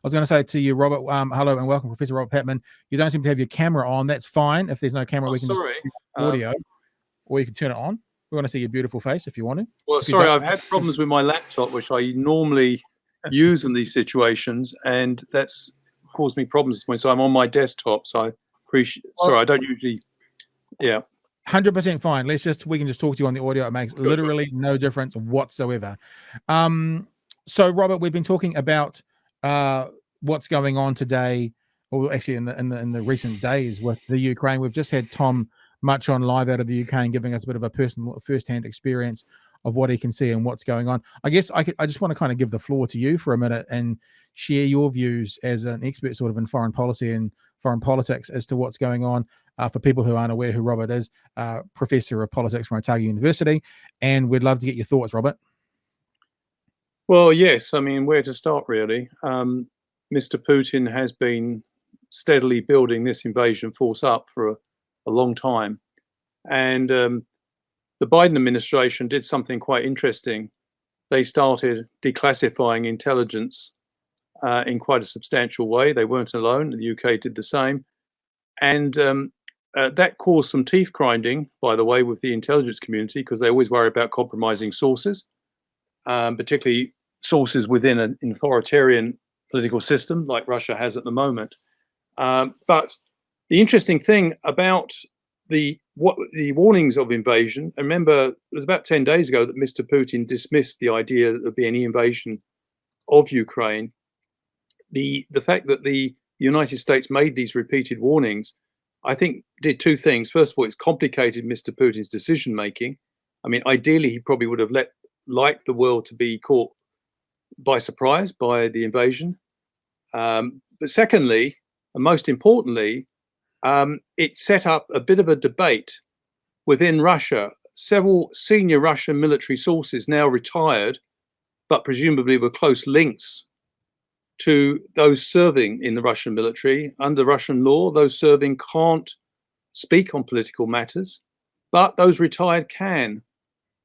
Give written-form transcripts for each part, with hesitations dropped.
was going to say to you, Robert, hello and welcome, Professor Robert Patman. You don't seem to have your camera on. That's fine. If there's no camera, we can just audio, or you can turn it on. We want to see your beautiful face if you want to. Well, sorry, I've had problems with my laptop, which I normally use in these situations, and that's caused me problems this morning. So I'm on my desktop. So I appreciate. Sorry, I don't usually. Yeah. 100% fine. We can just talk to you on the audio. It makes literally no difference whatsoever. So Robert, we've been talking about what's going on today, or actually in the recent days with the Ukraine. We've just had Tom Much on live out of the Ukraine, giving us a bit of a personal first-hand experience of what he can see and what's going on. I guess I just want to kind of give the floor to you for a minute and share your views as an expert sort of in foreign policy and foreign politics as to what's going on. For people who aren't aware who Robert is, Professor of Politics from Otago University, and we'd love to get your thoughts, Robert. Well, yes. I mean, where to start, really? Mr. Putin has been steadily building this invasion force up for a long time. And the Biden administration did something quite interesting. They started declassifying intelligence in quite a substantial way. They weren't alone. The UK did the same. And that caused some teeth grinding, by the way, with the intelligence community, because they always worry about compromising sources, particularly sources within an authoritarian political system like Russia has at the moment. But the interesting thing about the warnings of invasion, I remember it was about 10 days ago that Mr. Putin dismissed the idea that there'd be any invasion of Ukraine. The fact that the United States made these repeated warnings, I think, did two things. First of all, it's complicated Mr. Putin's decision making. I mean, ideally, he probably would have liked the world to be caught by surprise by the invasion. But secondly, and most importantly, it set up a bit of a debate within Russia. Several senior Russian military sources, now retired, but presumably with close links to those serving in the Russian military. Under Russian law, those serving can't speak on political matters, but those retired can.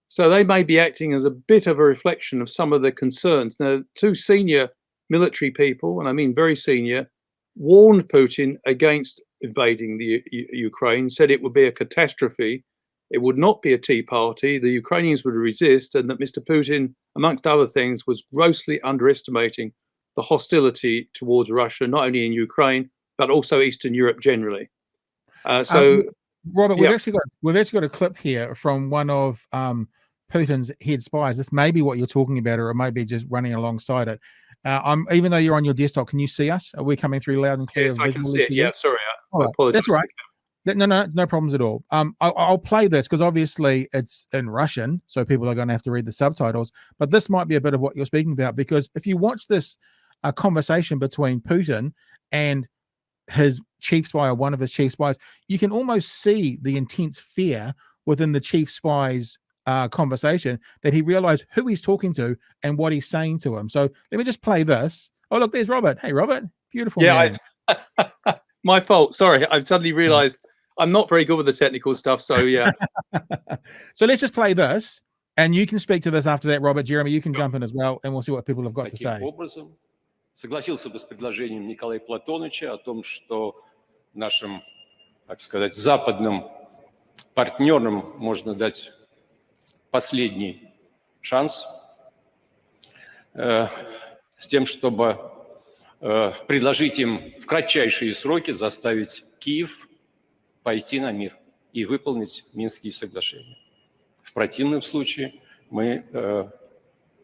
So they may be acting as a bit of a reflection of some of the concerns. Now, two senior military people, and I mean very senior, warned Putin against invading the Ukraine, said it would be a catastrophe. It would not be a tea party. The Ukrainians would resist, and that Mr. Putin, amongst other things, was grossly underestimating the hostility towards Russia, not only in Ukraine, but also Eastern Europe generally. Robert, we've actually got a clip here from one of Putin's head spies. This may be what you're talking about, or it may be just running alongside it. Even though you're on your desktop, can you see us? Are we coming through loud and clear? Yes, I can see it. Yeah, sorry. I apologize. That's right. No, it's no problems at all. I'll play this because obviously it's in Russian, so people are going to have to read the subtitles. But this might be a bit of what you're speaking about, because if you watch this conversation between Putin and his chief spy, or one of his chief spies, you can almost see the intense fear within the chief spy's conversation, that he realized who he's talking to and what he's saying to him. So let me just play this. Oh, look, there's Robert. Hey, Robert. Beautiful. Yeah, my fault. Sorry, I've suddenly realized I'm not very good with the technical stuff. So yeah. So let's just play this, and you can speak to this after that, Robert. Jeremy, you can jump in as well, and we'll see what people have got to say. Согласился бы с предложением Николая Платоновича о том, что нашим, так сказать, западным партнерам можно дать последний шанс с тем, чтобы предложить им в кратчайшие сроки заставить Киев пойти на мир и выполнить Минские соглашения. В противном случае мы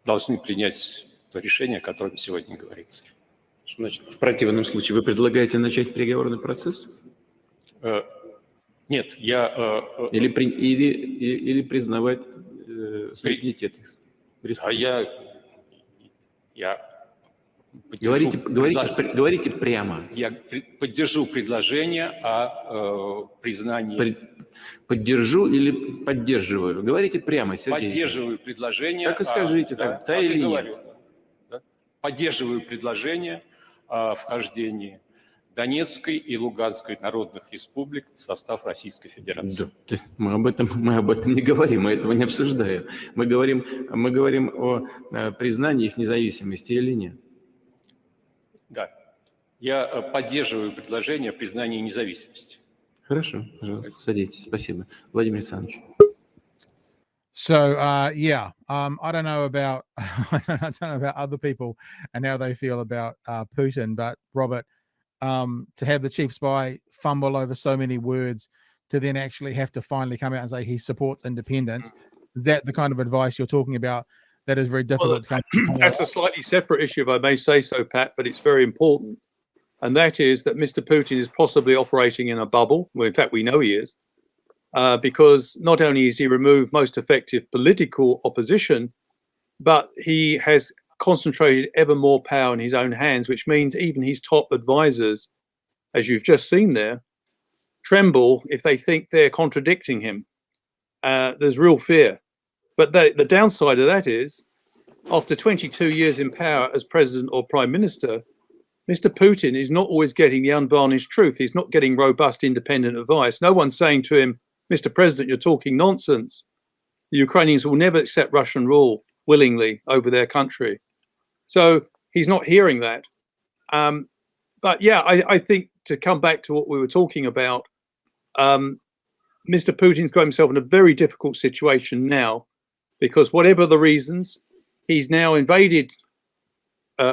должны принять то решение, о котором сегодня говорится. Значит, в противном случае вы предлагаете начать переговорный процесс? Нет, я... Или признавать суверенитет. Я говорите прямо. Я поддержу предложение о признании... Поддержу или поддерживаю? Говорите прямо, Сергей. Поддерживаю предложение... Так и скажите, да или нет. Поддерживаю предложение о вхождении Донецкой и Луганской народных республик в состав Российской Федерации. Да, мы об этом не говорим, мы этого не обсуждаем. Мы говорим о признании их независимости или нет. Да. Я поддерживаю предложение о признании независимости. Хорошо, пожалуйста, садитесь. Спасибо. Владимир Александрович. So yeah, I don't know about I don't know about other people and how they feel about Putin, but Robert, to have the chief spy fumble over so many words to then actually have to finally come out and say he supports independence, is that the kind of advice you're talking about that is very difficult to come That's a slightly separate issue, if I may say so, Pat, but it's very important. And that is that Mr. Putin is possibly operating in a bubble. Well, in fact, we know he is. Because not only has he removed most effective political opposition, but he has concentrated ever more power in his own hands, which means even his top advisors, as you've just seen there, tremble if they think they're contradicting him. There's real fear. But the downside of that is, after 22 years in power as president or prime minister, Mr. Putin is not always getting the unvarnished truth. He's not getting robust, independent advice. No one's saying to him, Mr. President, you're talking nonsense. The Ukrainians will never accept Russian rule willingly over their country. So he's not hearing that. But yeah, I think to come back to what we were talking about, Mr. Putin's got himself in a very difficult situation now, because whatever the reasons, he's now invaded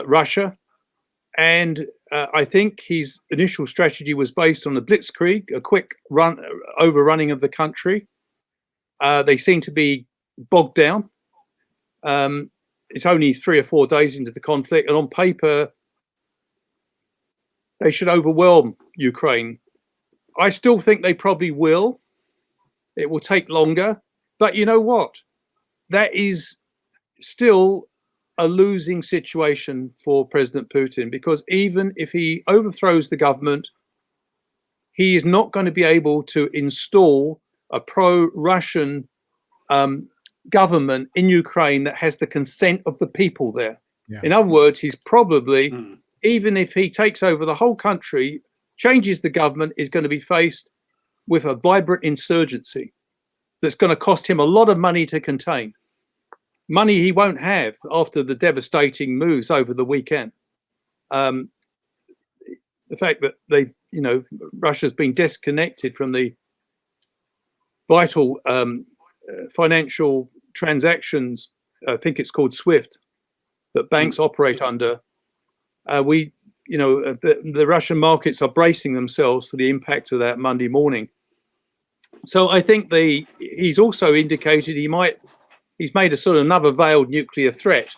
Russia. And I think his initial strategy was based on a blitzkrieg, a quick overrunning of the country. They seem to be bogged down. It's only 3 or 4 days into the conflict, and on paper, they should overwhelm Ukraine. I still think they probably will. It will take longer. But you know what? That is still a losing situation for President Putin, because even if he overthrows the government, he is not going to be able to install a pro-Russian government in Ukraine that has the consent of the people there. Yeah. In other words, he's probably, even if he takes over the whole country, changes the government, is going to be faced with a vibrant insurgency that's going to cost him a lot of money to contain. Money he won't have after the devastating moves over the weekend. The fact that Russia's been disconnected from the vital financial transactions, I think it's called SWIFT, that banks operate under. The Russian markets are bracing themselves for the impact of that Monday morning. So I think he's also indicated he's made a sort of another veiled nuclear threat.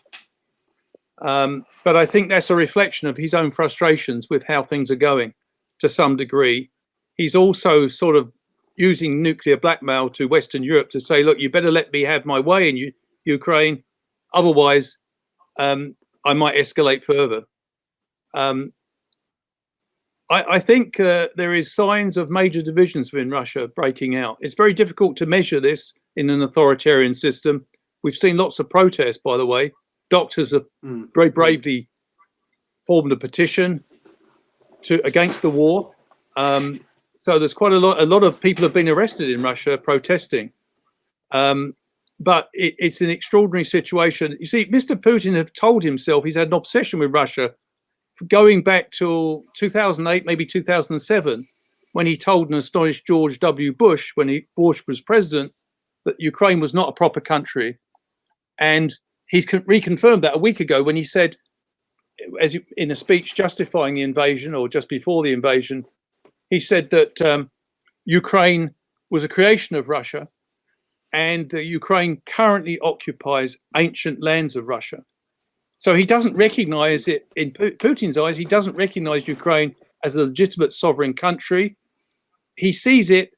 But I think that's a reflection of his own frustrations with how things are going to some degree. He's also sort of using nuclear blackmail to Western Europe to say, look, you better let me have my way in Ukraine. Otherwise, I might escalate further. I think there is signs of major divisions within Russia breaking out. It's very difficult to measure this in an authoritarian system. We've seen lots of protests, by the way. Doctors have very bravely formed a petition against the war. So there's quite a lot of people have been arrested in Russia protesting. But it's an extraordinary situation. You see, Mr. Putin have told himself he's had an obsession with Russia going back to 2008, maybe 2007, when he told an astonished George W. Bush, when Bush was president, that Ukraine was not a proper country. And he's reconfirmed that a week ago when he said, in a speech justifying the invasion, or just before the invasion, he said that Ukraine was a creation of Russia, and Ukraine currently occupies ancient lands of Russia. So he doesn't recognize it, in Putin's eyes, he doesn't recognize Ukraine as a legitimate sovereign country. He sees it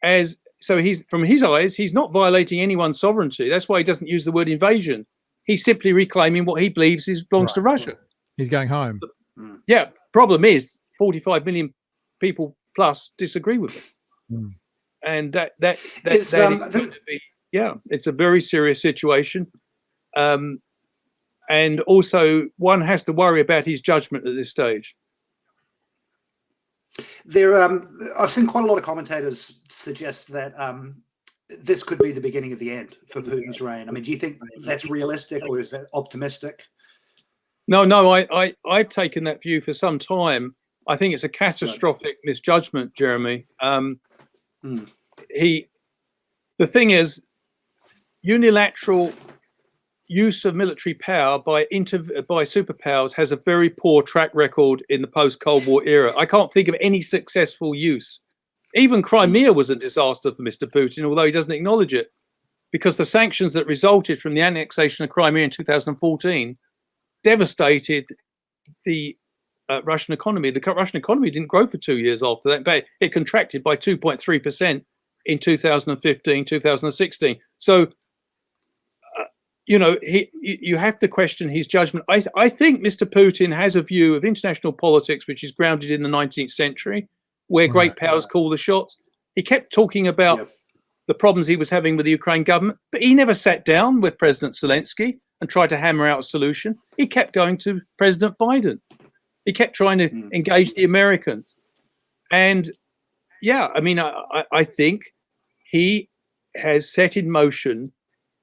as, so from his eyes, he's not violating anyone's sovereignty. That's why he doesn't use the word invasion. He's simply reclaiming what he believes belongs to Russia. He's going home. Yeah. Problem is, 45 million people plus disagree with it. And it's a very serious situation. And also, one has to worry about his judgment at this stage. I've seen quite a lot of commentators suggest that this could be the beginning of the end for Putin's reign. I mean, do you think that's realistic, or is that optimistic? No, I've taken that view for some time. I think it's a catastrophic misjudgment, Jeremy. The thing is, unilateral use of military power by superpowers has a very poor track record in the post-Cold War era. I can't think of any successful use. Even Crimea was a disaster for Mr. Putin, although he doesn't acknowledge it, because the sanctions that resulted from the annexation of Crimea in 2014 devastated the Russian economy. The Russian economy didn't grow for 2 years after that, but it contracted by 2.3% in 2015, 2016. So, you have to question his judgment. I think Mr. Putin has a view of international politics which is grounded in the 19th century, where great powers call the shots. He kept talking about the problems he was having with the Ukraine government, but he never sat down with President Zelensky and tried to hammer out a solution. He kept going to President Biden. He kept trying to engage the Americans. And I think he has set in motion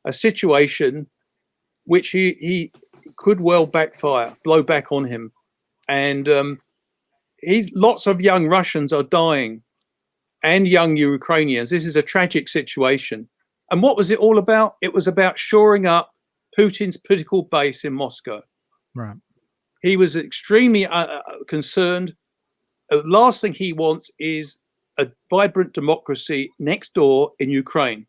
a situation which he could well blow back on him. And lots of young Russians are dying, and young Ukrainians. This is a tragic situation. And what was it all about? It was about shoring up Putin's political base in Moscow. Right. He was extremely concerned. The last thing he wants is a vibrant democracy next door in Ukraine.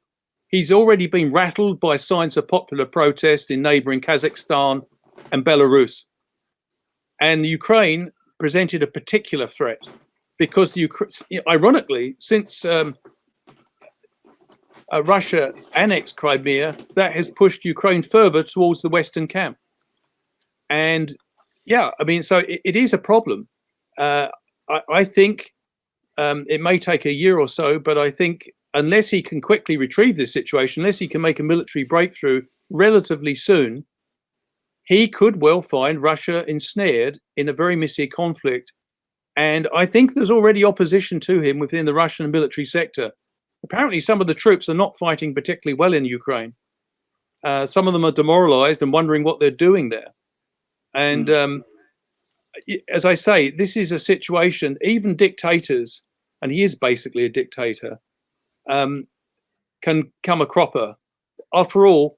He's already been rattled by signs of popular protest in neighboring Kazakhstan and Belarus. And Ukraine presented a particular threat because, ironically, since Russia annexed Crimea, that has pushed Ukraine further towards the Western camp. And so it is a problem. I think it may take a year or so, but I think unless he can quickly retrieve this situation, unless he can make a military breakthrough relatively soon, he could well find Russia ensnared in a very messy conflict. And I think there's already opposition to him within the Russian military sector. Apparently, some of the troops are not fighting particularly well in Ukraine. Some of them are demoralized and wondering what they're doing there. And as I say, this is a situation, even dictators, and he is basically a dictator, can come a cropper. After all,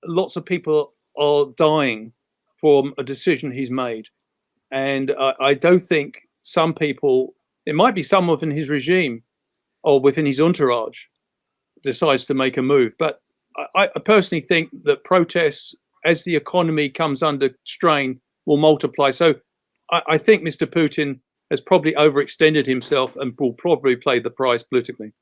lots of people are dying from a decision he's made. And I don't think some people, it might be someone within his regime or within his entourage, decides to make a move. But I personally think that protests, as the economy comes under strain, will multiply. So I think Mr. Putin has probably overextended himself and will probably pay the price politically.